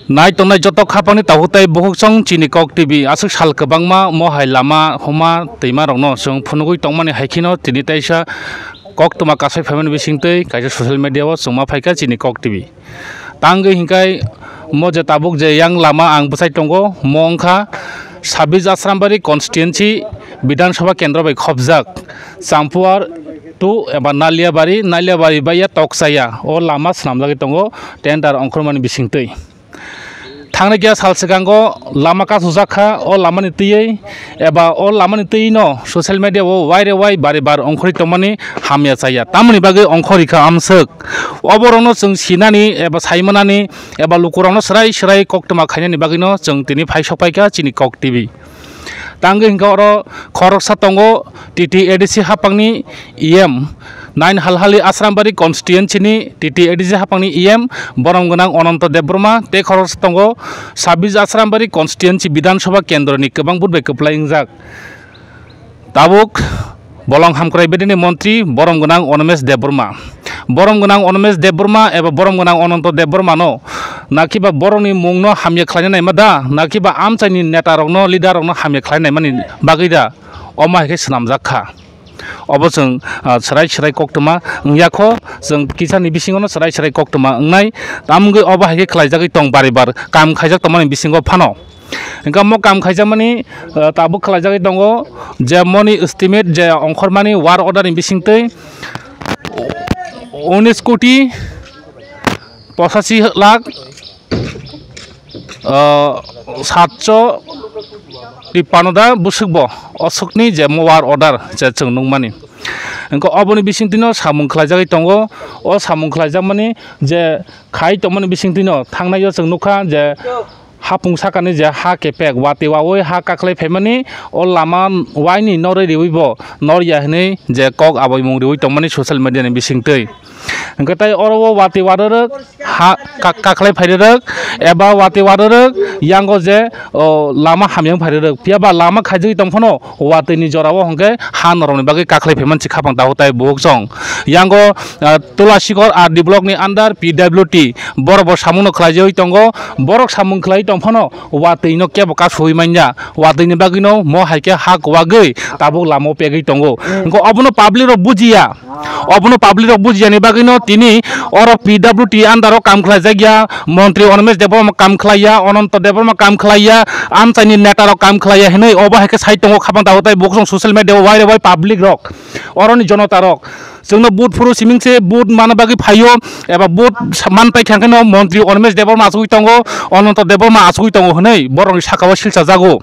Nai tongnai joto khapani tahutai bohuksong chini kok TV asuk sal kebangma mohai lama homa teima rongno song phunugui tongmani haikino tini taisa kok toma kasai family bisingtei kaisa social media o songma phaika chini kok TV tangai hingkai mo je tabuk je yang lama ang busai tongo mongkha 26 Asrambari constituency Bidhan Sabha Kendra bai khobjak Champuar tu eba Naliabari baya toksaya o lama snamjagi tongo tender ongkhormani bisingtei Thangna gya sal sigango lama ka sujakha o lamani tiyei eba o lamani tiyei no social media o waire wai bare bar ongkhori tomani hamya chaya tamni bage ongkhori kha amsuk oborono chung sinani eba saimanani eba lukurano srai koktoma khainani bagino chung tini phaisok paika chini kok TV tangi hingkoro khoroksa tongo TTADC hapangni EM 9 halhali Asrambari constituency ni TTADC hapangni EM borong gonang Ononto Debroma te khoroksa tongo 26 Asrambari constituency Bidhan Sabha Kendra ni kebang budbai keplaingjak tabuk bolong hamkrai bedini montri borong gonang Onomesh Debroma eba borong gonang Ononto Debroma no nakiba borongni mungno hamya khlainai mada nakiba amchaini neta rokno leader rokno hamya khlainai mani bagida oma ke snamjak kha obosong serai koktoma yakho jeng kisani bisingono serai koktoma ngnai tamge oba hake khlaijagi tong baribar kam khaijak tomani bisingo phano engka mo kam khaijamani tabu khlaijagi tongo je moni estimate je ongkhormani war order ni bisingtei 19 কোটি 85 lakh 753 busukbo osokni je war order je chungnungmani engko oboni bisingtino samung khlaijagi tongo o samung khlaijamani je khai tomani bisingtino thangnayo chungnukha je hapung sakani je ha kepek wati wawoi ha kaklai phaimani o lama waini norei riwibo norya hne je kok aboi mung riwi tomani social media ni bisingtei engkatai oro wati wadarek ha kaklai phairek eba wati wadarek yango je lama hamyang phairek piaba lama khaijagi tongphono wati ni jorao hongke ha noroni bagi kaklai phaiman chikhapang dahutai boksong yango Tulasikor RD block ni under PWT borobo samungno khlaijoi tongo borok samung khlai tongphono wati no kebo ka suimanya wati ni bagino mo haike ha kwagei tabuk lamo pegei tongo engko abono public ro bujiya ni bagino tini oro PWT under kam khlaijagya Montri Onomesh Debroma kam khlaiya Ononto Debroma kam khlaiya amchaini neta ro kam khlaiya hinai oba haike sai tongo khapang dahutai boksong social media waire wai public rok oroni jonota rok जोंनो बुट फुरु सिमिंसे बुट मानबागि फायो एबा बुट मान पाइ खांखनो मन्त्रि Onomesh Debroma आसुगि तंगो Ononto Debroma आसुगि तंगो हनै बरनि साखाव सिलसा जागो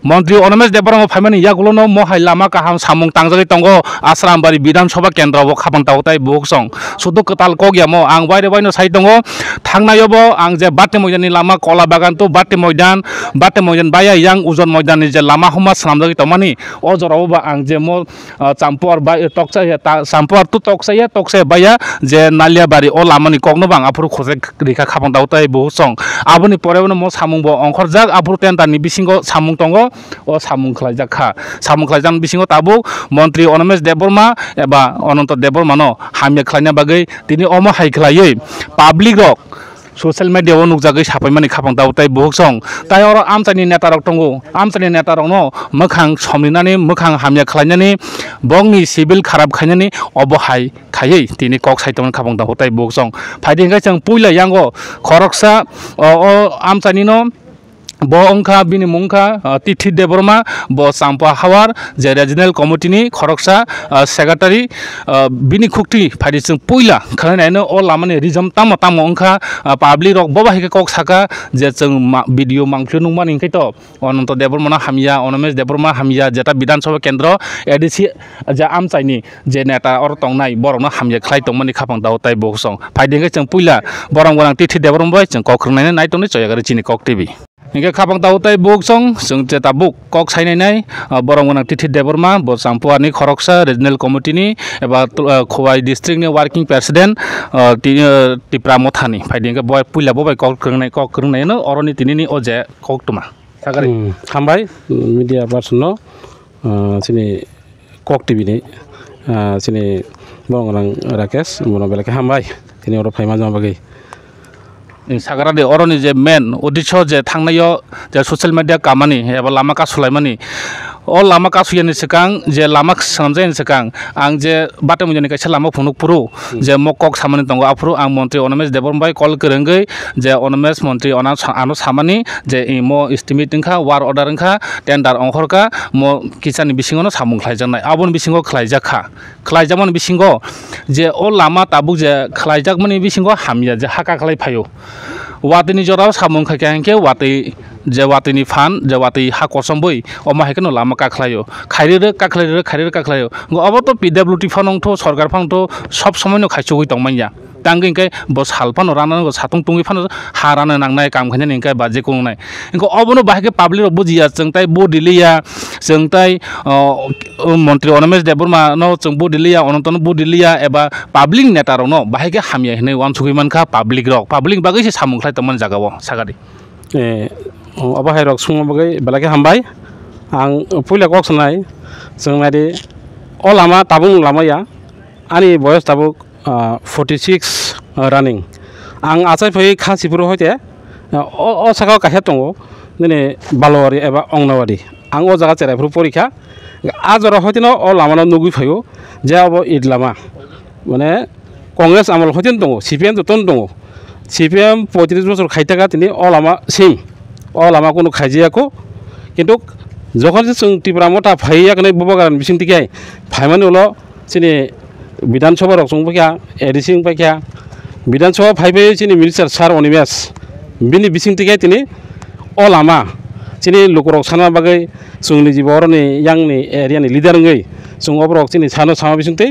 मन्त्रि Onomesh Debroma फाइमानि यागुलोनो मोहाय Lama काहाम सामुं तांजागि तंगो Asrambari Bidhan Sabha Kendra bo खापन तावताय बोक्सं सुदु कताल कगियामो आं बायरे बायनो साइ दंगो थांनायबो आं जे बाटे मैदाननि लामा कला बागान तो बाटे मैदान बाया yang उजन मैदाननि जे लामा हमा सामजागि तमानि अजराव बा आं जे मो Champuar बा टक्साया Champuar तो टक्साया बाया जे Naliabari ओ लामानि कगनो बां आफुर खोजे रेखा खापन तावताय बोक्सं आबुनि परेबनो मो सामुंबो अंखरजाक आफुर टेन्टानि बिसिंगो सामुं तंगो o samung khlaijang bisingo tabuk Montri Onomesh Debroma eba Ononto Debroma no hamya khlaina bagai tini omo hai khlaiयै public rok social media o nukjagoi sapaimani khapang dahutai boksong tai oro amchani neta rok tongo amchani neta rok no mokhang somninani mokhang hamya khlainani bongni civil kharap khainani obo hai khaiयै tini kok saitomani khapang dahutai boksong phaidingkai chang puila yango khoroksa o amchani no bo ongkha bini mungkha Tithi Debroma bo Champuar hawar je regional committee ni khoroksa secretary bini khukti phadi chung puila khainaino o lamani rijam tamo ongkha public rok bo bahike kok saka je chung video mangkhlu nungman ingkai to Ononto Debroma na hamya Onomesh Debroma hamya jeta Bidhan Sabha Kendra ADC ja amchaini je neta or tongnai borok na hamya khlai tongmani khapang dahutai boksong phaidingkai chung puila borong gonang Tithi Debroma bai chung kokrungnai naitongni choyagari chini kok TV Hingga khapang tahutai boksong जों जेता book कक साइनाय borong gonang Tithi Debroma bo Champuar ni khoroksa regional committee ni eba Khowai district ni working president Tipra Mothani phaidingka boy puila bo bai kok krungnai no oroni tinini oje koktuma sagari hambai media person no sini kok TV ni sini borong gonang Rakesh mono belake hambai tini oro phaima jama bagai sagarade oroni je men odisho je thangnayo je social media kamani eba lama ka sulaimani o lama ka suyani sekang je lama samjai sekang ang je batam jani kaisa lama phunuk puru je mokok samani tongo apuru ang mantri onomes debormbai call kerengai je onomes mantri ona ano samani je imo estimate ingkha war order ingkha tender ongkhorka mo kisani bisingono samung khlaijaknai abon bisingo khlaijakha khlaijakmani bisingo je o lama tabuk je khlaijakmani bisingo hamya je haka khlai phayo watini jorao samung khaike wati je watini fan je wati ha kosamboi o mahekeno lama kakhlayo khaire kakhlayo go aboto pwt fanong tho sarkar phang to sob samoyno khaisogoi tongmanya tanging kai bos halpan rana go satung tungi fan harana nangnai kam khane ningkai baje kungnai inko obono bahake public bujiya chengtai bodilia chengtai মন্ত্রী অনমেশ Debbarma no जों बडिलिया अनन्तन बडिलिया एबा public नेता रनो बाहायके हामिया हने वान सुगिमानखा public रक public बागै से सामुंख्लाय तमन जागाव सागारि अबाहाय रक सुंग बागै बेलाके हामबाय आं पुइला कक सनाय जों नायदि अ लामा ताबुं लामाया आनि बयस ताबुक 46 रानिं आं आचाय फै खासिपुर होते अ सागाव काहे दङ दिनै बालवारि एबा अंगनावारि आं अ जागा चेरायपुर परीक्षा आजरा हयतनो अ लामानो नुगुइ फायो जे अब इद लामा माने कांग्रेस आमल हयतन दङ सीपीएम जतन दङ सीपीएम 35 বছর खायतागा तिनि अ लामा सेम अ लामा कोनो खायजियाको किन्तु जखन जों टिब्रा मथा फाययाकनै बबगान बिसिंतिखाय फायमानि उलो सिनि विधानसभा रक संबोखा एडिसिं पाइखा विधानसभा फायबै सिनि मिनिस्टार सार अनिमेश बिनि बिसिंतिखाय तिनि अ लामा सिनि लुकरक साना बागै जोंनि जिबरनि यांनि एरियानि लिडार ngै जों अबरक सिनि सानो सामा बिसिंतै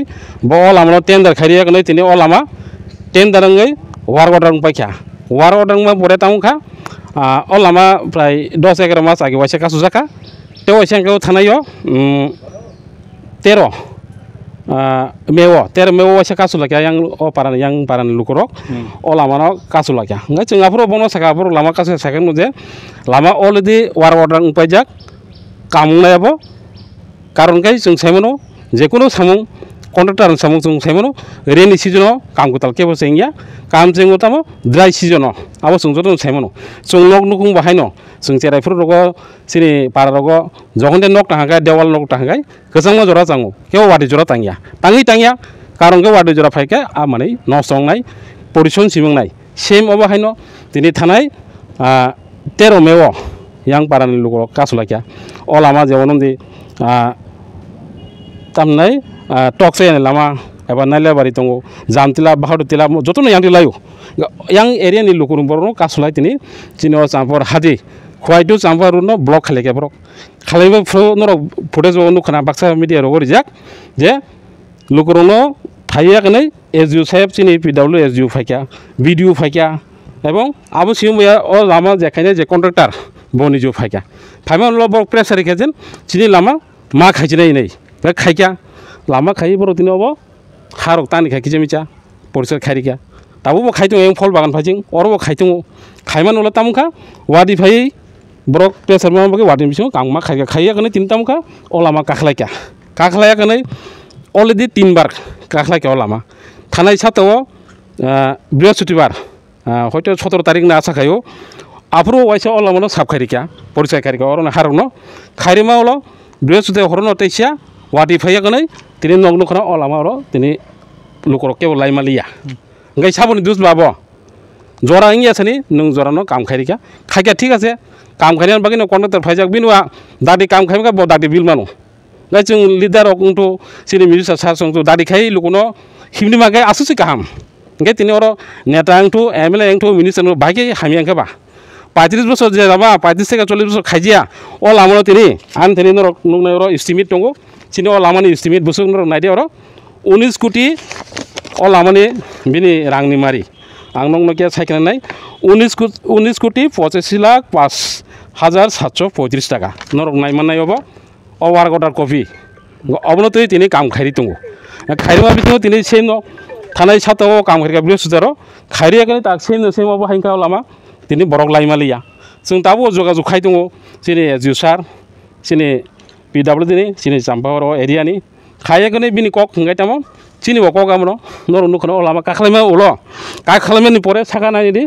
ब लामानो टेन्डार खारियाकनै तिनि अ लामा टेन्डार ngै वार अर्डार पाइखा वार अर्डार मा बरे तामुखा अ लामा प्राय 10-11 मास आगे वाइसे कासु जाका ते वाइसेंखौ थानायो 13 मेव वाइसे कासु लाखा yang अ पारानि yang पारानि लुकरक अ लामानो कासु लाखा ngai जोंहाफोर बनो साखाफोर लामा कासु साखेन मुजे लामा अलरेडि वार अर्डार पाइजाक कामुंनायाबो कारण kai जों सायमनो जेकुनो सामुं कन्ट्राक्टर सामुं जों सायमनो रेनि सिजनो काम गताल केबो सेंगिया काम जेंगो तामो ड्राई सिजनो आबो जों जतो सायमनो जों नक नुकुं बाहायनो जों चेरायफोर रगो सिनि पारा रगो जखनदे नक ताहागा देवाल नक ताहागाय गोजांमा जरा जांगो केव वादि जरा तांगिया तांगिया कारण के वादि जरा फायके आ माने नसंनाय परिसन सिमंनाय सेम अबाहायनो दिनै थानाय 13 मेव yang parani lugo kasulakia olama jewonondi tamnai tokse lama eba naila bari tongo jamtila bahadutila jotono yang dilayo yang area ni lukurum borno kasulai tini chino champor hadi khwaidu champor no block khaleke bro khalaiba fro no footage onu khana baksa media ro rijak je lukurono thaiya kanai SU sahib chini PW SU faikya video faikya ebong abu siumya o lama jekhane je contractor बनि जो फायका फायमा लो बर pressure केजेन चिनि लामा मा खाइजिनाय नै बे खाइका लामा खाइ बर दिनो अब हारक तानि खाइ किजेमिचा परिसर खारिका ताबो बो खाइतो एं फल बागान फाजिं अरबो खाइतो खाइमा नला तामुखा वादि फाइ ब्रक प्रेसार मा बगे वादि बिसो कांमा खाइका खाइया कने तिन तामुखा ओ लामा काखलाया कने अलरेडि 3 बार काखलायका ओ लामा थानाय साताव बृहस्पतिबार हयतो 17 तारिख ना आसा खायो आफरो वाइसे अलामनो साबखारिका परिचय खारिका अरन हारनो खारिमा अल बृहस्पति हरनो तैसिया वादि फाया गनै तिनि नगनो खना अलामा र तिनि लुकर केव लाइमालिया गै साबनि दुस बाबो जरा इंगियासनि नों जरानो काम खारिका खाइका ठीक आसे काम खारियान बागै न कन्ट्राक्टर फाइजाक बिनुआ दादि काम खाइमा ब दादि बिल मानो गै जों लिडार अकंटो सिनि मिनिस्टार सार संतो दादि खाइ लुकनो हिमनि मागै आसुसि काहाम गै तिनि अर नेता अंटो एमएलए अंटो मिनिस्टार बागै हामियां केबा 35 বছর যে যাবা 35 থেকে 40 বছর খাইজিয়া অ লামানো তিনি আন তিনি নুংনায়র এস্টিমেট দङ চিনি अ लामानि एस्टिमेट बुसुं नायदे अर 19 कोटी अ लामानि बिनि रांनि मारि आं नंनो के सायखनाय 19 कोटी 85 लाख 5,735 টাকা नरक नायमाननाय अब अ वार अर्डार कपि अबनो तै तिनि काम खाइरि दङ खाइरिमा बिथिङाव तिनि सेम थानाय साताव काम खारिका बृहस्पतिबार खाइरिया गनै ताक सेम अब हाइका लामा तिनि बरक लाइमालिया जों दाबो जगाजग खाइ दङ सिनि जुसार सिनि PW दिनि सिनि जाम्पावर एरियानि खायगनै बिनि कक हंगायताम चिनि बक गामनो नर नुखनो लामा काखलायमा उलो काखलायमानि परे saga नायदि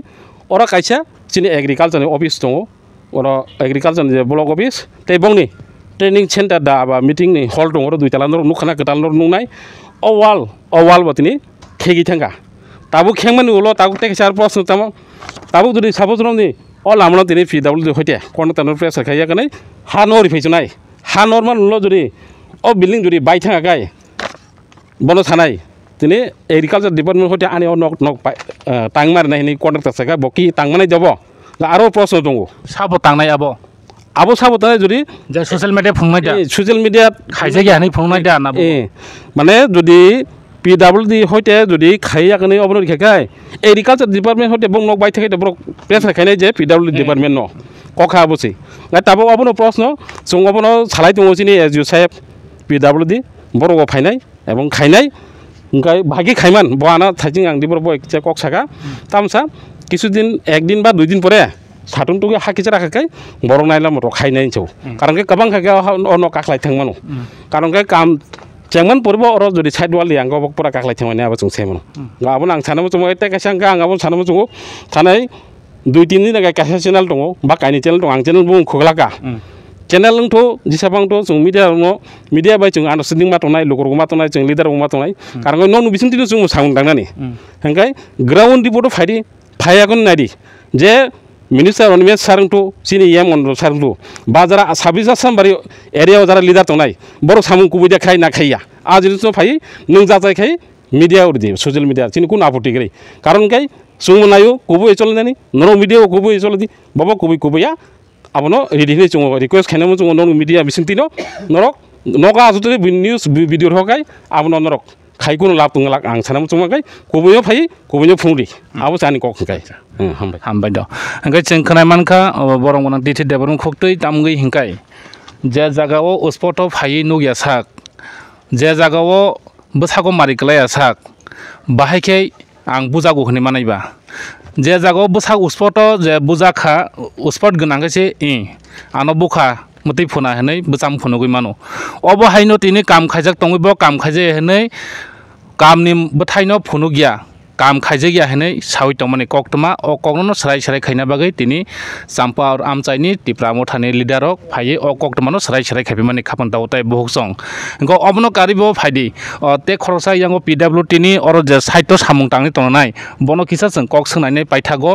ora kaisa chini agriculture office tongo ora agriculture je block office tei bongni training center da ba meeting ni hall tongo dui tala nor nukhana ketal nor nungnai o wall botini khegi thanga tabu khengmani ulo tabu te sar proshno tamo tabu duri suppose romni o lamno tini PWD hoite kono tanor pressure khaiya kanai ha nori phaichunai ha normal ulo juri o building juri bai thanga kai bono thanai tini agriculture department hoite ani o nok tangmar nai ni contractor saka boki tangmanai jabo aro proshno tongo sabo tangnai abo sabo tanai juri je social media phungnai da social media khaija gi hani phungnai da na mane jodi PWD hoite jodi khaiya kanai obno khakai agriculture department hoite bong nok bai thakai bro pressure khainai je PWD department no kokha bosi ngai tabo abono proshno sung abono salai tongo chini as you said PWD borogo phainai ebong khainai ngai bhagi khaiman boana thajing ang dibor bo ekcha kok saka tamsa কিছুদিন একদিন বা দুই দিন পরে সাতুনটুকে হাকিছে রাখাkai borong naila moto khainai chau karon ke kabang khaka ono kaklai thangmano karon ke kam chengman porbo oro jodi side wall yang gobok pura kaklai thangmani abo chung semano ngabon ang sanamo chung ete kasang ka ngabon sanamo chung thanai দুই তিন দিন আগে কাছে channel দङ বা কাইনি channel দङ आं চ্যানেल बुं खोगलाका channel लंथ जिसाबां तो जों मिडिया बाय जों आन्दारस्टेन्डिं मातनाय लोगोरगो मातनाय जों लिडारगो मातनाय कारण नन बिसंतिनो जों साउन दांनानि हंगाय ग्राउन्ड रिपोर्ट फायदि फायागन नायदि जे मिनिस्टार अनमेश सारंटो सिनि एम अन सारंटो बाजारा साबिजा सामबारि एरियायाव जारा लिडार दंनाय बर सामुं कुबैदा खाय ना खायया आजिनो फाय नों जाजाय खाय मिडिया उरदि सोशल मिडिया सिनि कुन आपत्ति गरै कारण गाय सुंगनायो कुबै चलनानि नरो media कुबै चलदि Baba कुबैया abono ready chung request khainamo chung non media bisintino norok noga azutri news video hokai abono norok khaikun lap tunglak ang sanam chung kai kubuyo phai kubuyo phungri abo chani kok kai hambai do hangai cheng khanai manka borong monang dite deborong khoktoi tamgui hingkai je jagao spot of phai nugya sak je jagao bsago mariklaya sak bahaikai ang bujago hni manaiba जे जागो बुसा उस्पट जे बुजा खा उस्पट गनांगसे आनो बुखा मते फुना हनै बुजाम फुनगै मानो अब हाइनो तिनि काम खाइजाक तंगैबो काम खाइजे हनै कामनि बथाइनो फुनु गया काम खाइजे गया हनै सावि तंमाने कक्तमा अ कगनो सराय खाइना बागै तिनि चाम्पा और आमचाइनि टिप्रामो थाने लिडारक फाइ अ कक्तमानो सराय खाइबे माने खापन दावताय बहुसं गो अबनो कारिबो फाइदि ते खरसा यांगो PWD नि और जे साइतो सामुं तांनि तंनाय बनो किसा जों कक सोंनानै पाइथागो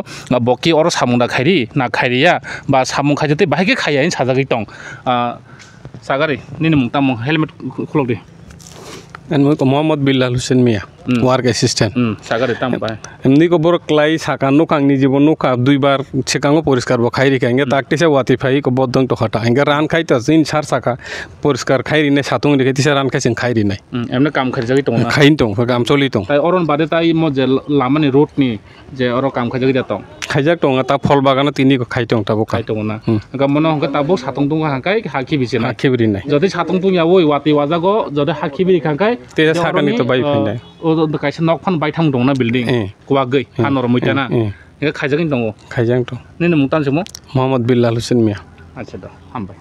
बकि और सामुंदा खाइरि ना खाइरिया बा सामुं खाइजते बाहायके खाइयानि साजागै तं सागारि निनि मुंता मुं helmet खुलगदि and Muhammad Bilal Hussein Mia work assistant sagare tam pai emni ko bor klai saka no kangni jibon no ka duibar chekango poriskar bo khairi kange takte se wati phai ko bodong to khata enga ran khai ta jin sar saka poriskar khairi ne satung re tisa ran khai sing khairi nai emne kam khari jagi tong na khain tong kam choli tong tai oron bade tai mo je lamani road ni je oro kam khai jagi tong khaijak tong ta phol bagana tini ko khai tong ta bo khai tong na ga mono hanga ta bo satung tung hangkai hakhi bisi na hakhi bri nai jodi satung tung ya woi wati wajago jodi hakhi bri khangkai te saka ni to bai phai o kaisa nok phan bai thang dong na building kwa gei hanor muitana e khaijagin dong khaijang to nene mungtan semo Muhammad Bilal Hussein Mia acha do hambai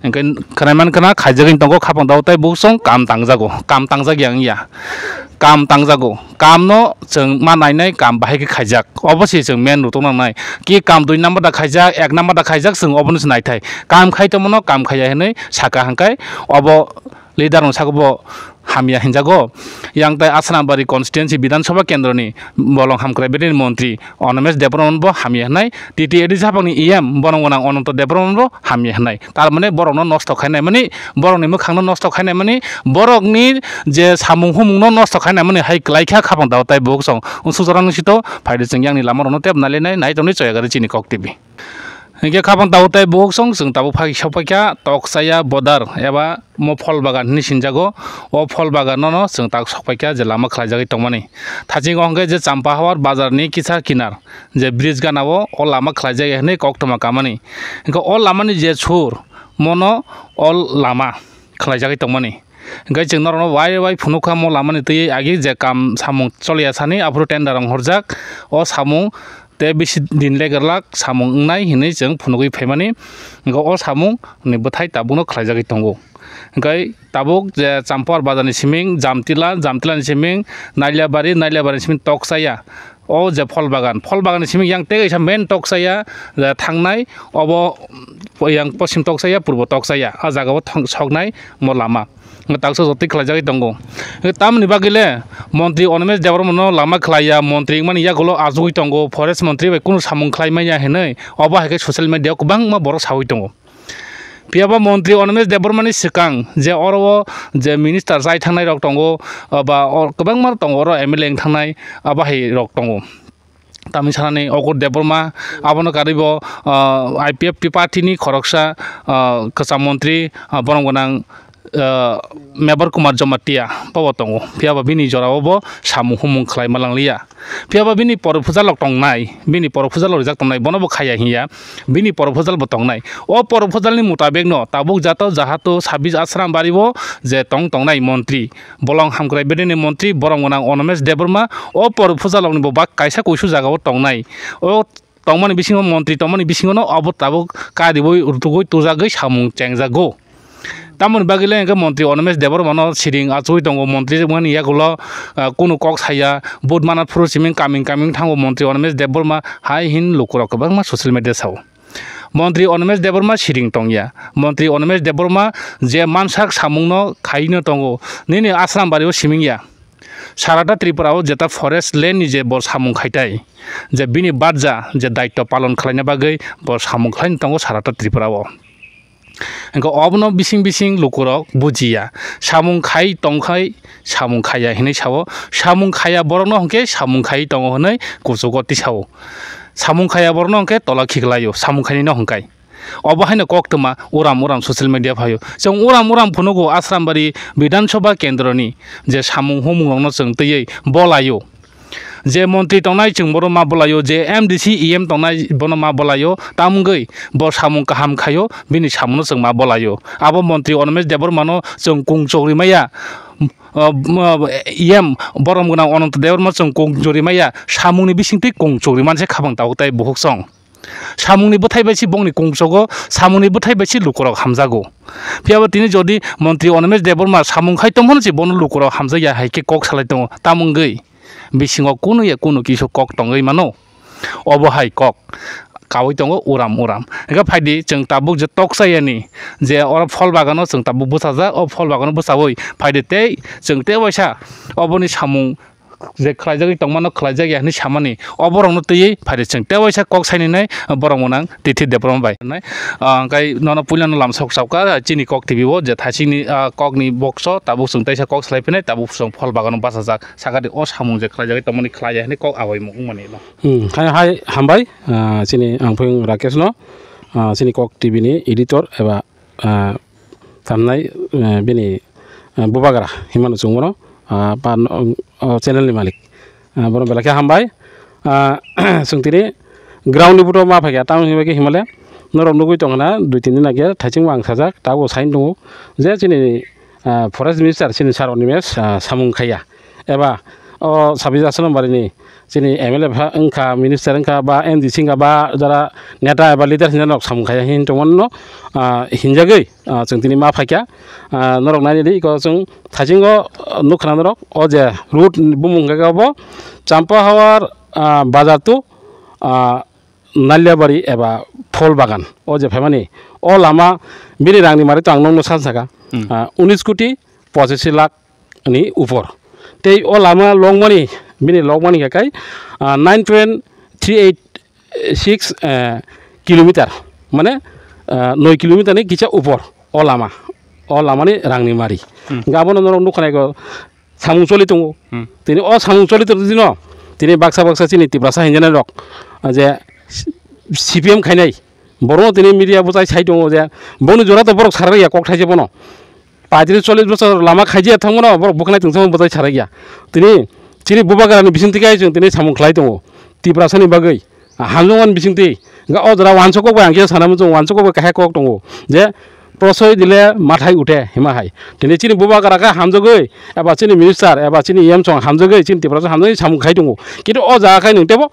engkai khanaiman kana khaijagin dong khapang dawtai busong kam tangjag yang ya kam tangjago kam no जों मानायनाय काम बाहाय के खाइजाक अबसे जों main root नांनाय कि काम 2 number दा खाइजाक 1 नम्बर दा खाइजाक जों अबनो नायथाय काम खाइतमनो काम खाइया हनै साका हांकाय अब लिडार सागबो हामिया हिंजागो यांगताय आसनाबारी कन्स्टिट्युएन्सी विधानसभा केन्द्रनि बलं हामक्राय बेनि मन्त्री अनमेश देबरमन बो हामिया हनै टिटिएडि जाबांनि इएम बनंगनां अनन्त देबरमन बो हामिया हनै तार माने बरनो नष्ट खायनाय माने बरनि मोखांनो नष्ट खायनाय माने बरकनि जे सामुं हुमुंनो नष्ट खायनाय माने हाय क्लाइखा खाबां दावताय बोगसं उनसुजरांनि सितो फायदे जों यांनि लामारनो टेप नालेनाय नायतनि चयगारि चिनि कक टिभि इंगे खाबां दावताय बोगसं जों ताबो फागि सपायका तकसाया बदार एबा म फल बागान नि सिनजागो ओ फल बागाननो जों ताक सपायका जे लामा खलायजागै तंमानि थाजिंग अंगे जे चाम्पाहावार बाजारनि किसा किनार जे ब्रिज गानावो ओ लामा खलायजागै हनै कक्तमा कामानि इंगे ओ लामानि जे छुर मनो अल लामा खलायजागै तंमानि इंगे जों नरनो वाय फुनुखा म लामानि तै आगि जे काम सामुं चलिया सानि आफुर टेन्डार हरजाक ओ सामुं ते बेसि दिन लेगरलाक सामुं नाय हिनै जों फुनुगै फैमानि इंगे ओ सामुं नि बथाय ताबुनो खलायजागै तंगो इंगे ताबुक जे चाम्पाहार बाजारनि सिमिं जामतिलानि सिमिं नाइलियाबारि सिमिं तकसाया o je phol bagan simi yang te isa main toksaya thangnai obo yang posim toksaya purbo toksaya a jaga o sognai mo lama takso joti khlajagi tongo tamni bagile mantri Onimesh Debormano lama khlaya mantri mani yagulo azui tongo forest mantri be kunu samung khlaimaya henai obo haike social media kubang ma boro sawi tongo piaba mantri Onimesh Debormani sikang je oro je minister jai thangnai rok tongo ba kubang mar tongo oro MLA thangnai aba hai rok tongo tami sanani Ogur Deborma abono karibo IPF party ni khoroksa kasa mantri boronggonang Mebar Kumar Jomatia pawatongo piaba bini jorawo samu humung khlai malanglia piaba bini porofuzal lok tongnai bini porofuzal lok jak tongnai bonobo khaya hiya bini porofuzal bo tongnai o porofuzal ni mutabek no tabuk jato jahato 26 asram baribo je tongnai mantri bolong hamkrai bedeni mantri boronggonang Onimesh Deborma o porofuzal lok ni bo bak kaisa koisu jagao tongnai o tongmani bisingo mantri tongmani bisingo no abo tabuk kadiboi urtugoi tujagai samung chengjago tamon bagile engka mantri Onimesh Debormano siring achoi tongo mantri mani yagulo kono kok saya bodmana phuru siming coming thango mantri Onimesh Deborma hai hin lukurok bangma social media sao mantri Onimesh Deborma siring tongya mantri Onimesh Deborma je mansak samungno khaino tongo nini asram bario simingya sarata Tripurao jeta forest land ni je bor samung khaitai je bini badja je daitto palon khlaina bagai bor samung khlain tongo sarata Tripurao engko obno bising lukurok bujia samung khai tongkhai samung khaya hinai sawo samung khaya borno hongke samung khai tongo honai kusugoti sawo samung khaya borno hongke tola khiglayo samung khai no hongkai obahaino koktuma uram social media phayo jong uram phunugo asrambari Bidhan Sabha kendroni je samung humung rongno chengtei bolayo je mantri tongnai chungboro ma bolayo je MDC EM tongnai bono ma bolayo tamungei bo samung kaham khayo bini samuno chung ma bolayo abo mantri Onimesh Debormano chung kungchogri maya EM boromgona Anant Deborma chung kungchogri maya samungni bisingti kungchogri manse khabang tautai buhuk song samungni buthai baisi bongni kungchogo samungni buthai baisi lukurok hamjago piaba tini jodi mantri Onimesh Deborma samung khai tonghono je bono lukurok hamjaya haike kok salai tongo tamungei bisingo kuno kisu kok tongai mano obo hai kok kawai tongo uram ega phaidi jeng tabuk je toksayani je ora phol bagano jeng tabuk busaja o phol bagano busawoi phaidi te jeng te waisa oboni samung je khlaijagi tongmano khlaijagi hani samani oborongno tei phaidi jeng te waisa kok saini nai borongmonang Tithi Deborma bai nai kai nono puilano lamsok sauka chini kok TV bo je thachini kokni bokso tabuk jeng taisa kok slaipene tabuk jeng phol bagano basajak sakati o samung je khlaijagi tongmani khlaya hani kok awai mung mani lo hai hambai chini angphung Rakesh no chini kok TV ni editor eba tamnai bini bubagara himanu chungmono pan channel ni malik borom belake hambai sungtini ground ni buto ma phagya taung hibake himale norom nugui tongna 2-3 din age thaching wang sajak tago sain dungu je chini forest minister chini sar Onimesh samung khaya eba o 26 nomor ini chini MLA engka minister engka ba MDC engka ba jara neta eba leader hinok samung khaya hin tongonno hinjagei chungtini ma phakya norok nani di ko chung thajingo nukhna norok o je root bumung ga bo champa hawar bazar tu Naliabari eba phol bagan o je famani o lama bini rangni mari to angnong no sansaka 19 কোটি 85 lakh ni upor tei o lama longmani bini longmani ga kai 9.386 kilometer mane 9 kilometer ni kicha upor o lama ni rangni mari gabono norok nukhna go samung choli tongo tini o samung choli dino tini baksa chini tibrasa hinjana rok je CPM khainai boro tini media bujai sai tongo je bonu jora to borok saraya kok thaije bono 35 বছর লামা খাইজিয়া থামোনা বরক বখনাই tungsamung bujai saraya tini chini bubagarani bisingtikai jeng tini samung khlai tongo tibrasani bagai hamjongan bisingti ga o jora wansoko ba angke sanamu jong wansoko ba kahe kok tongo je prosoi dile mathai ute hima hai tini chini bubagara ka hamjogoi eba chini minister eba chini EM chong hamjogoi chini tibrasa hamjogoi samung khai tongo kintu o jaga kai nungtebo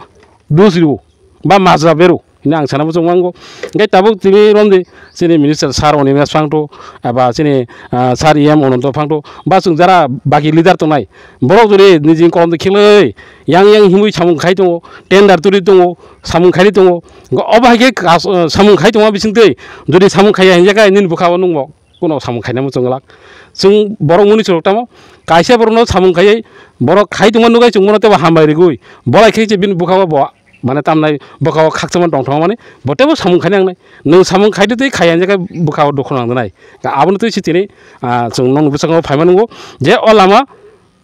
dusribu ba mazra beru ini ang sana bujung manggo ngai tabuk timi romde sini minister sar oni mes pangto aba sini sar em ononto pangto basung jara bagi leader to nai borok jori nijin kom de khilei yang himui samung khai tongo tender turi tongo samung khai tongo obahage samung khai tongo bisingtei jodi samung khai hanjaga nin bukawo nungmo kono samung khai namu jonglak जों borok muni chorotamo kaisa borno samung khai borok khai tongo nugai chungmono teba hambai rigui bolai kheiche bin bukawo bo মানে তামনাই বকাও খাকচমান দং থং মানে বটেবো সামুং খাই নাंनाय नों सामुं खाइदो तै खायान जागा बुखाव दखन नांदनाय आबनो तै सिथिनै जों नंग बिसाङाव फायमानंगो जे अ लामा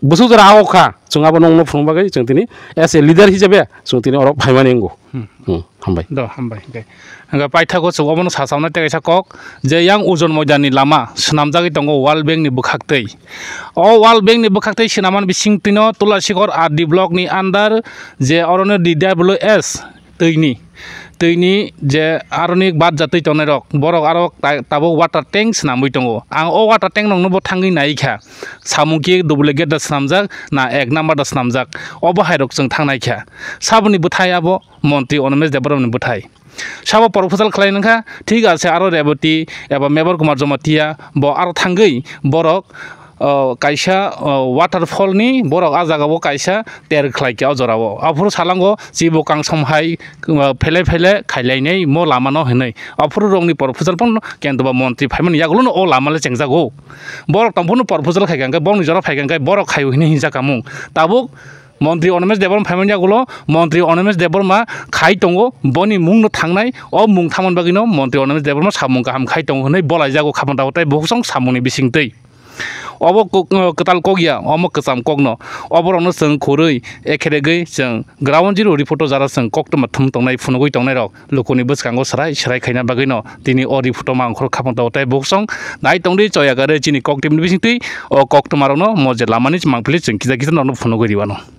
बुसु जरा आवखा जों आबो नंग फुंबागै जों तिनि एस ए लिडार हिसाबै जों तिनि अर फायमानंगो हामबाय द हामबाय ओके हंगा पाइथागो चौबनो सासावना तेगाइसा कक जे yang उजन मैदाननि लामा सनामजागै दंगो वाल बेंकनि बुखाक्तै अ वाल बेंकनि बुखाक्तै सिनामान बिसिंतिनो तुलासिगर आरडि ब्लकनि आन्डार जे अरनो DWS तैनि जे आरनिक बाद जातै तनै रक बरक आरो ताबो वाटार टैंक सनामै दंगो आं अ वाटार टैंक नंनो थांगै नायखा सामुखि डुप्लिकेट दा सनामजाक ना एक नाम्बार दा सनामजाक अबो हायरक जों थांनायखा साबनि बुथायाबो मन्त्रि अनमेश देबरमनि बुथाय साबो प्रपोजाल खालायनखा ठीक आसे आरो रेबती एबा मेबर कुमार जमातिया ब आरो थांगै बरक कायसा वाटारफलनि बरक आजागाबो कायसा तेर खलायके अजरावो आफुर सालांगो जिबो कां समहाय फेले फेले खायलायनै म लामानो हनै आफुर रंनि प्रपोजाल पन केन्द्र मन्त्रि फायमन यागुलो ओ लामाले चेंजागो बरक तंफुनो प्रपोजाल खायगांगा बंनि जरा फायगांगा बरक खायहिनि हिंजा कामु ताबुक मन्त्रि अनमेश देबरम फायमन यागुलो मन्त्रि अनमेश देबरमा खाय तंगो बनि मुंनो थांनाय अ मुं थामन बागिनो मन्त्रि अनमेश देबरमा सामुं गाहाम खाय तंगो हनै बलाय जागो खामन दावताय बहुसं सामुंनि बिसिंतै अबो कताल कगिया अम कसाम कगनो अबरनो जों खुरै एखेरेगै जों ग्राउन्ड जिरो रिपर्ट जारा जों कक्तमा थुम तंनाय फुनगै तंनाय रक लोकोनि बसकांगो सराय खायना बागैनो दिनि अ रिपर्ट मा अंखर खापन दावताय बहुसं नाय तंदि चयागारे जिनि कक्तिमनि बिसिंतै अ कक्तमारनो मजे लामानि मांफलि जों किजा किजा ननो फुनगै दिवानो